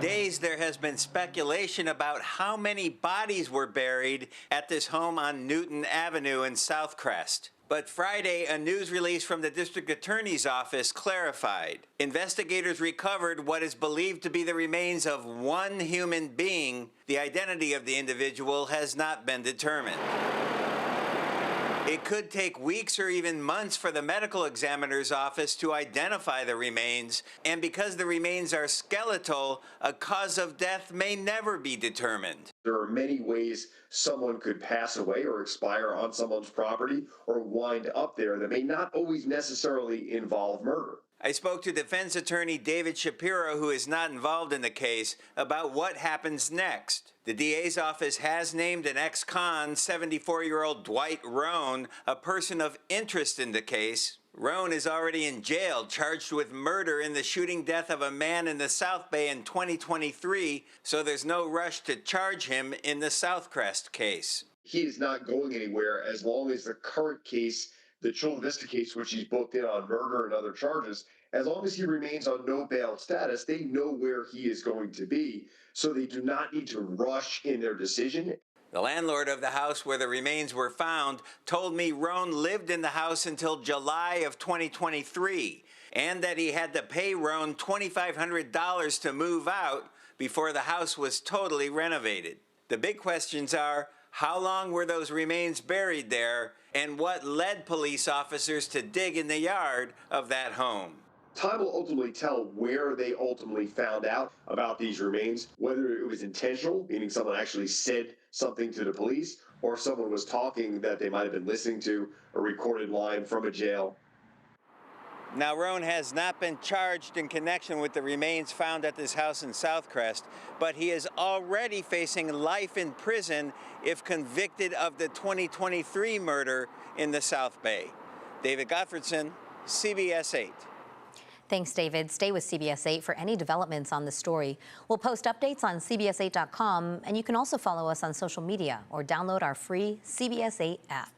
days, there has been speculation about how many bodies were buried at this home on Newton Avenue in Southcrest. But Friday, a news release from the district attorney's office clarified. Investigators recovered what is believed to be the remains of one human being. The identity of the individual has not been determined. It could take weeks or even months for the medical examiner's office to identify the remains, and because the remains are skeletal, a cause of death may never be determined. There are many ways someone could pass away or expire on someone's property or wind up there that may not always necessarily involve murder. I spoke to defense attorney David Shapiro, who is not involved in the case, about what happens next. The DA's office has named an ex-con, 74-year-old Dwight Roan, a person of interest in the case. Roan is already in jail, charged with murder in the shooting death of a man in the South Bay in 2023, so there's no rush to charge him in the Southcrest case. He is not going anywhere as long as the current case, the Chula Vista case, which he's booked in on murder and other charges, as long as he remains on no bail status, they know where he is going to be, so they do not need to rush in their decision. The landlord of the house where the remains were found told me Roan lived in the house until July of 2023, and that he had to pay Roan $2,500 to move out before the house was totally renovated. The big questions are, how long were those remains buried there, and what led police officers to dig in the yard of that home? Time will ultimately tell where they ultimately found out about these remains, whether it was intentional, meaning someone actually said something to the police, or someone was talking that they might have been listening to a recorded line from a jail. Now, Roan has not been charged in connection with the remains found at this house in Southcrest, but he is already facing life in prison if convicted of the 2023 murder in the South Bay. David Gottfredson, CBS 8. Thanks, David. Stay with CBS 8 for any developments on the story. We'll post updates on CBS8.com, and you can also follow us on social media or download our free CBS 8 app.